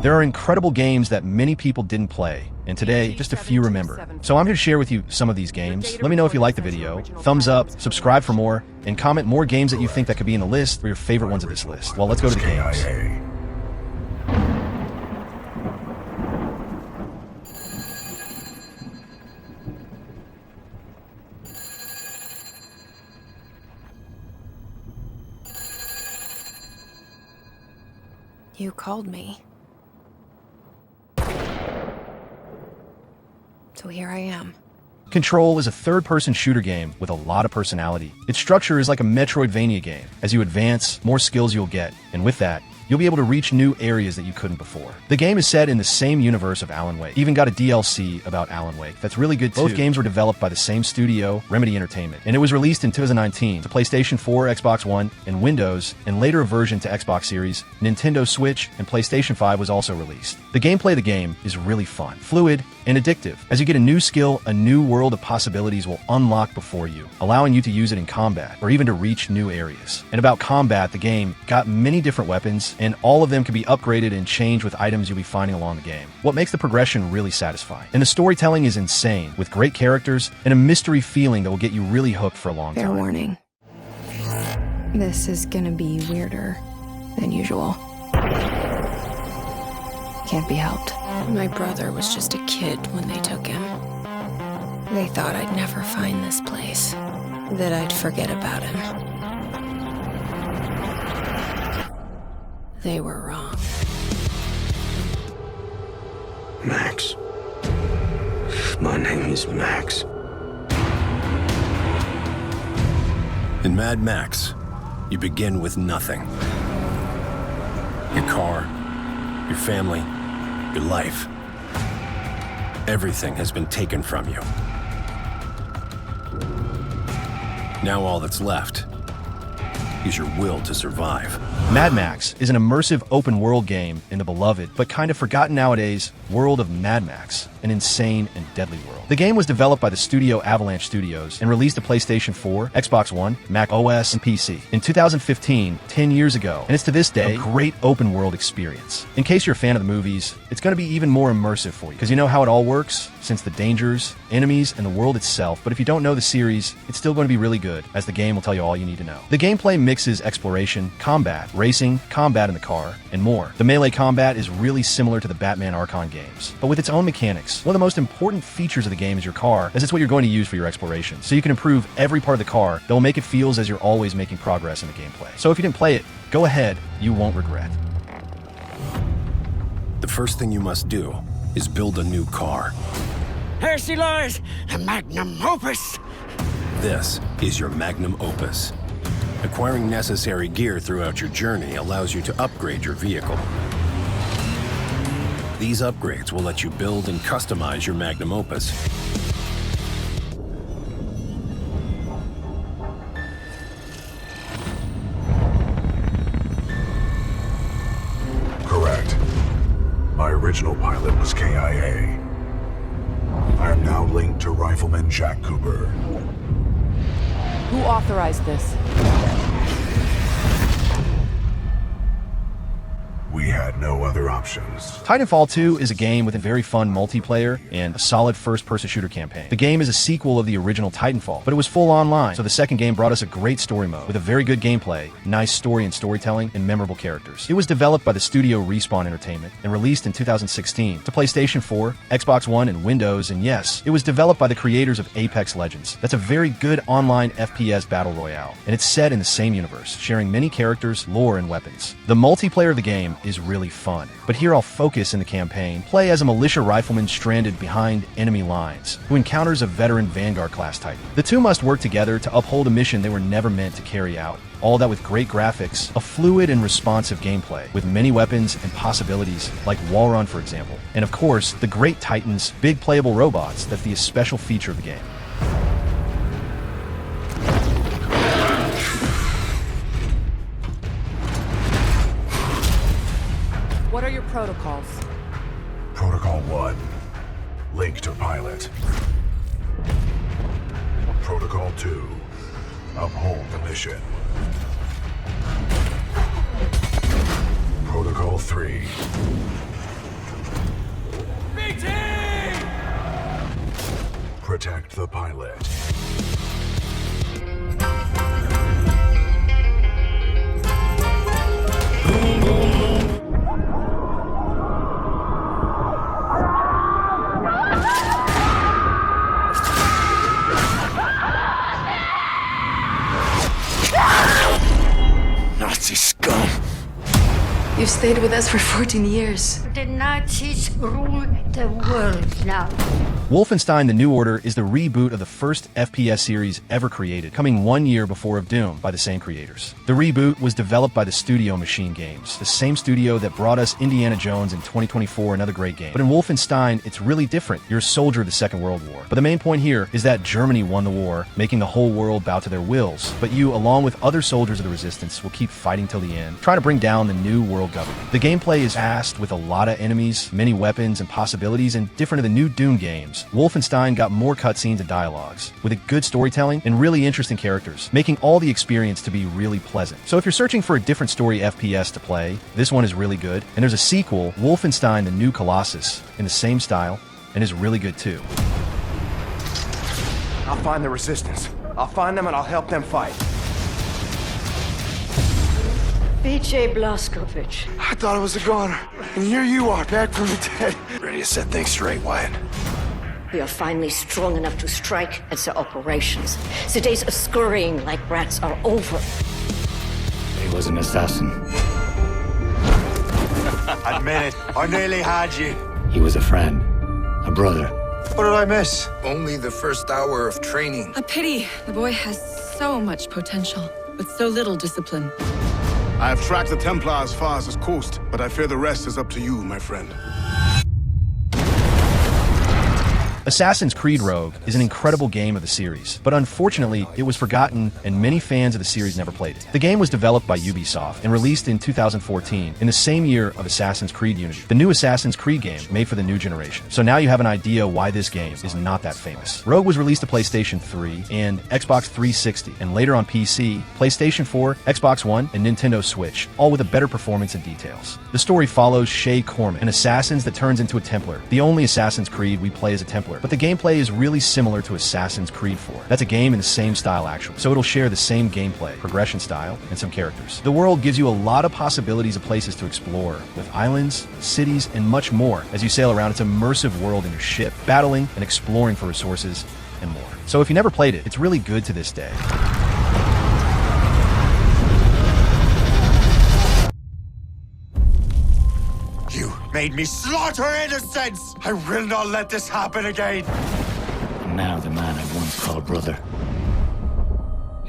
There are incredible games that many people didn't play, and today, just a few remember. So I'm here to share with you some of these games. Let me know if you like the video, thumbs up, subscribe for more, and comment more games that you think that could be in the list or your favorite ones of this list. Well, let's go to the games. You called me. So here I am. Control is a third-person shooter game with a lot of personality. Its structure is like a Metroidvania game. As you advance, more skills you'll get, and with that, you'll be able to reach new areas that you couldn't before. The game is set in the same universe of Alan Wake. Even got a DLC about Alan Wake that's really good too. Both games were developed by the same studio, Remedy Entertainment, and it was released in 2019 to PlayStation 4, Xbox One, and Windows, and later a version to Xbox Series, Nintendo Switch, and PlayStation 5 was also released. The gameplay of the game is really fun, fluid, and addictive. As you get a new skill, a new world of possibilities will unlock before you, allowing you to use it in combat, or even to reach new areas. And about combat, the game got many different weapons, and all of them can be upgraded and changed with items you'll be finding along the game. What makes the progression really satisfying. And the storytelling is insane, with great characters and a mystery feeling that will get you really hooked for a long time. Fair warning. This is gonna be weirder than usual. Can't be helped. My brother was just a kid when they took him. They thought I'd never find this place, that I'd forget about him. They were wrong. Max. My name is Max. In Mad Max, you begin with nothing. Your car, your family, your life. Everything has been taken from you. Now all that's left is your will to survive. Mad Max is an immersive open-world game in the beloved, but kind of forgotten nowadays, world of Mad Max, an insane and deadly world. The game was developed by the studio Avalanche Studios and released to PlayStation 4, Xbox One, Mac OS, and PC in 2015, 10 years ago, and it's to this day a great open-world experience. In case you're a fan of the movies, it's going to be even more immersive for you, because you know how it all works, since the dangers, enemies, and the world itself, but if you don't know the series, it's still going to be really good, as the game will tell you all you need to know. The gameplay mixes exploration, combat, racing, combat in the car, and more. The melee combat is really similar to the Batman Arkham games, but with its own mechanics. One of the most important features of the game is your car, as it's what you're going to use for your exploration. So you can improve every part of the car that will make it feel as you're always making progress in the gameplay. So if you didn't play it, go ahead, you won't regret. The first thing you must do is build a new car. Here she lies, the magnum opus. This is your magnum opus. Acquiring necessary gear throughout your journey allows you to upgrade your vehicle. These upgrades will let you build and customize your magnum opus. Correct. My original pilot was KIA. I am now linked to Rifleman Jack Cooper. Who authorized this? We had no other options. Titanfall 2 is a game with a very fun multiplayer and a solid first-person shooter campaign. The game is a sequel of the original Titanfall, but it was full online, so the second game brought us a great story mode with a very good gameplay, nice story and storytelling, and memorable characters. It was developed by the studio Respawn Entertainment and released in 2016 to PlayStation 4, Xbox One, and Windows, and yes, it was developed by the creators of Apex Legends. That's a very good online FPS battle royale, and it's set in the same universe, sharing many characters, lore, and weapons. The multiplayer of the game is really fun, but here I'll focus in the campaign. Play as a militia rifleman stranded behind enemy lines, who encounters a veteran Vanguard-class Titan. The two must work together to uphold a mission they were never meant to carry out. All that with great graphics, a fluid and responsive gameplay, with many weapons and possibilities, like wall run for example, and of course, the great Titans, big playable robots that's the special feature of the game. What are your protocols? Protocol 1. Link to pilot. Protocol 2. Uphold the mission. Protocol 3. protect the pilot. Nazi scum. You've stayed with us for 14 years. The Nazis rule the world now. Wolfenstein the New Order is the reboot of the first FPS series ever created, coming 1 year before of Doom by the same creators. The reboot was developed by the studio Machine Games, the same studio that brought us Indiana Jones in 2024, another great game. But in Wolfenstein, it's really different. You're a soldier of the Second World War. But the main point here is that Germany won the war, making the whole world bow to their wills. But you, along with other soldiers of the resistance, will keep fighting till the end, trying to bring down the new world government. The gameplay is fast, with a lot of enemies, many weapons and possibilities, and different of the new Doom games. Wolfenstein got more cutscenes and dialogues, with a good storytelling and really interesting characters, making all the experience to be really pleasant. So if you're searching for a different story FPS to play, this one is really good. And there's a sequel, Wolfenstein the New Colossus, in the same style, and is really good too. I'll find the resistance. I'll find them and I'll help them fight. B.J. Blazkowicz. I thought I was a goner. And here you are, back from the dead. Ready to set things straight, Wyatt. We are finally strong enough to strike at the operations. The days of scurrying like rats are over. He was an assassin. Admit it. I nearly had you. He was a friend, a brother. What did I miss? Only the first hour of training. A pity. The boy has so much potential, but so little discipline. I have tracked the Templar as far as this coast, but I fear the rest is up to you, my friend. Assassin's Creed Rogue is an incredible game of the series, but unfortunately, it was forgotten and many fans of the series never played it. The game was developed by Ubisoft and released in 2014, in the same year of Assassin's Creed Unity, the new Assassin's Creed game made for the new generation. So now you have an idea why this game is not that famous. Rogue was released to PlayStation 3 and Xbox 360, and later on PC, PlayStation 4, Xbox One, and Nintendo Switch, all with a better performance and details. The story follows Shay Corman, an assassin that turns into a Templar, the only Assassin's Creed we play as a Templar. But the gameplay is really similar to Assassin's Creed 4. That's a game in the same style actually, so it'll share the same gameplay, progression style, and some characters. The world gives you a lot of possibilities of places to explore, with islands, cities, and much more. As you sail around, it's an immersive world in your ship, battling and exploring for resources and more. So if you never played it, it's really good to this day. You made me slaughter innocents! I will not let this happen again! And now the man I once called brother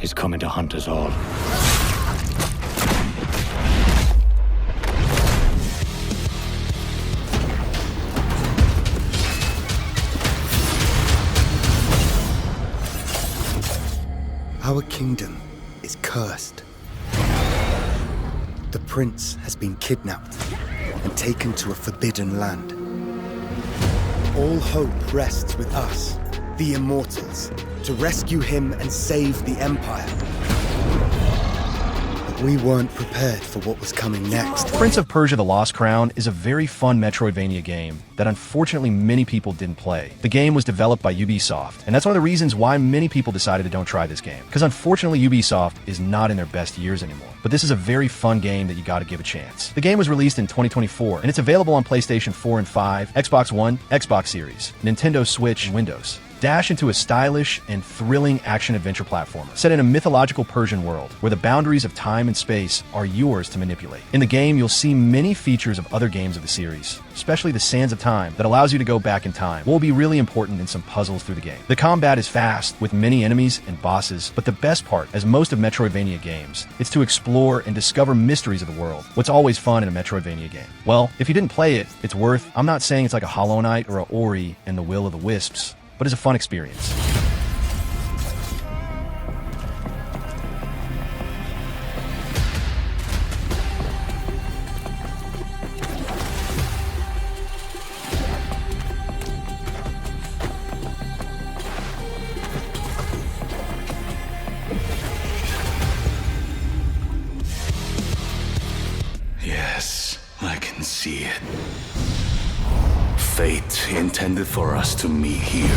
is coming to hunt us all. Our kingdom is cursed. The prince has been kidnapped and taken to a forbidden land. All hope rests with us, the Immortals, to rescue him and save the Empire. But we weren't prepared for what was coming next. Prince of Persia: The Lost Crown is a very fun Metroidvania game that unfortunately many people didn't play. The game was developed by Ubisoft, and that's one of the reasons why many people decided to don't try this game. Because unfortunately Ubisoft is not in their best years anymore. But this is a very fun game that you gotta give a chance. The game was released in 2024, and it's available on PlayStation 4 and 5, Xbox One, Xbox Series, Nintendo Switch, and Windows. Dash into a stylish and thrilling action-adventure platformer set in a mythological Persian world where the boundaries of time and space are yours to manipulate. In the game, you'll see many features of other games of the series, especially the Sands of Time that allows you to go back in time, will be really important in some puzzles through the game. The combat is fast, with many enemies and bosses, but the best part, as most of Metroidvania games, is to explore and discover mysteries of the world, what's always fun in a Metroidvania game. Well, if you didn't play it, it's worth. I'm not saying it's like a Hollow Knight or a Ori and the Will of the Wisps, but it's a fun experience. Yes, I can see it. Fate intended for us to meet here.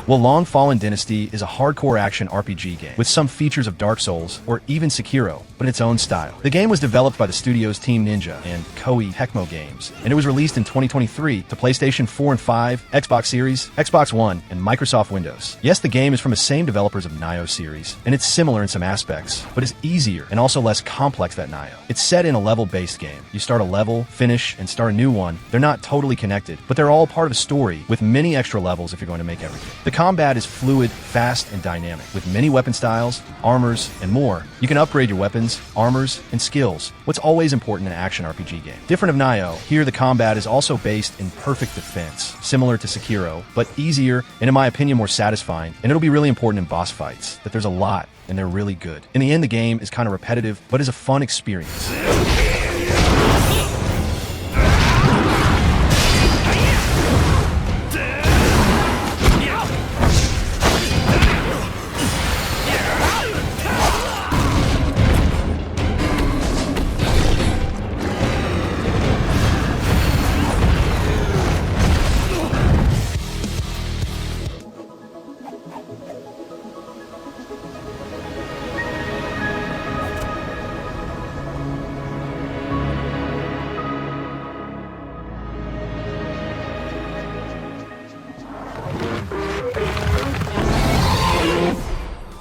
Well, Long Fallen Dynasty is a hardcore action RPG game with some features of Dark Souls or even Sekiro, but in its own style. The game was developed by the studios Team Ninja and Koei Tecmo Games, and it was released in 2023 to PlayStation 4 and 5, Xbox Series, Xbox One, and Microsoft Windows. Yes, the game is from the same developers of Nioh series, and it's similar in some aspects, but it's easier and also less complex than Nioh. It's set in a level-based game. You start a level, finish, and start a new one. They're not totally connected, but they're all part of a story with many extra levels if you're going to make everything. The combat is fluid, fast, and dynamic, with many weapon styles, armors, and more. You can upgrade your weapons, armors, and skills, what's always important in an action RPG game. Different of Nioh, here the combat is also based in perfect defense, similar to Sekiro, but easier and in my opinion more satisfying, and it'll be really important in boss fights, that there's a lot, and they're really good. In the end, the game is kind of repetitive, but is a fun experience.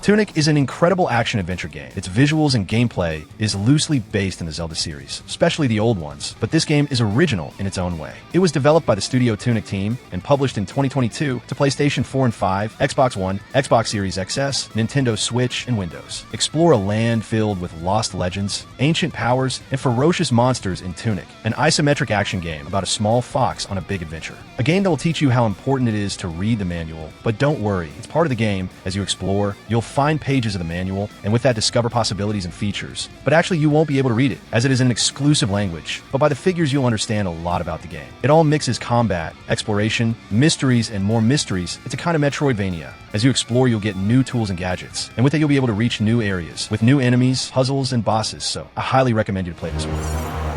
Tunic is an incredible action-adventure game. Its visuals and gameplay is loosely based in the Zelda series, especially the old ones, but this game is original in its own way. It was developed by the Studio Tunic team and published in 2022 to PlayStation 4 and 5, Xbox One, Xbox Series XS, Nintendo Switch, and Windows. Explore a land filled with lost legends, ancient powers, and ferocious monsters in Tunic, an isometric action game about a small fox on a big adventure. A game that will teach you how important it is to read the manual, but don't worry, it's part of the game. As you explore, you'll find pages of the manual, and with that discover possibilities and features. But actually you won't be able to read it, as it is an exclusive language, but by the figures you'll understand a lot about the game. It all mixes combat, exploration, mysteries, and more mysteries. It's a kind of Metroidvania. As you explore, you'll get new tools and gadgets, and with that you'll be able to reach new areas, with new enemies, puzzles, and bosses, so I highly recommend you to play this one.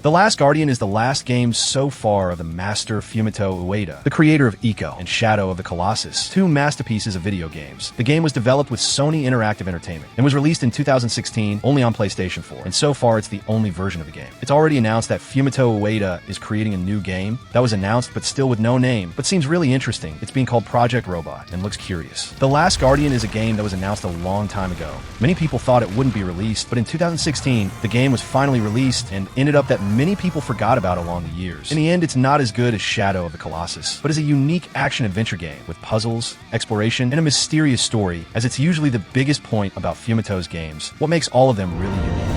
The Last Guardian is the last game so far of the master Fumito Ueda, the creator of Ico and Shadow of the Colossus, two masterpieces of video games. The game was developed with Sony Interactive Entertainment and was released in 2016 only on PlayStation 4, and so far it's the only version of the game. It's already announced that Fumito Ueda is creating a new game. That was announced but still with no name, but seems really interesting. It's being called Project Robot and looks curious. The Last Guardian is a game that was announced a long time ago. Many people thought it wouldn't be released, but in 2016 the game was finally released and ended up that many people forgot about along the years. In the end, it's not as good as Shadow of the Colossus, but is a unique action-adventure game with puzzles, exploration, and a mysterious story, as it's usually the biggest point about Fumito's games, what makes all of them really unique.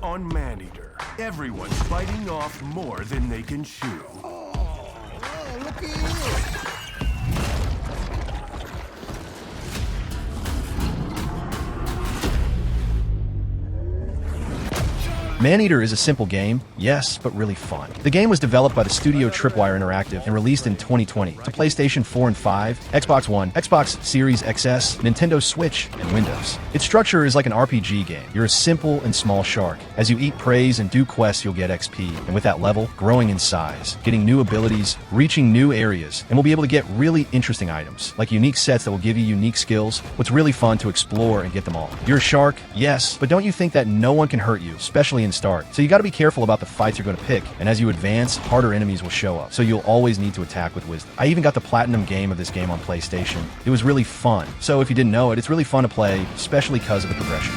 On Maneater, everyone's biting off more than they can chew. Oh, look at you! Maneater is a simple game, yes, but really fun. The game was developed by the studio Tripwire Interactive and released in 2020 to PlayStation 4 and 5, Xbox One, Xbox Series XS, Nintendo Switch, and Windows. Its structure is like an RPG game. You're a simple and small shark. As you eat praise and do quests, you'll get XP, and with that level, growing in size, getting new abilities, reaching new areas, and we'll be able to get really interesting items, like unique sets that will give you unique skills. What's really fun to explore and get them all. You're a shark, yes, but don't you think that no one can hurt you, especially in playing start. So you gotta be careful about the fights you're gonna pick, and as you advance, harder enemies will show up. So you'll always need to attack with wisdom. I even got the platinum game of this game on PlayStation. It was really fun. So if you didn't know it, it's really fun to play, especially because of the progression.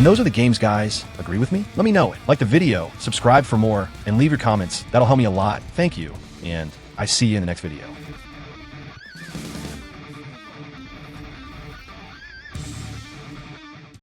And those are the games, guys. Agree with me? Let me know it. Like the video, subscribe for more, and leave your comments. That'll help me a lot. Thank you, and I see you in the next video.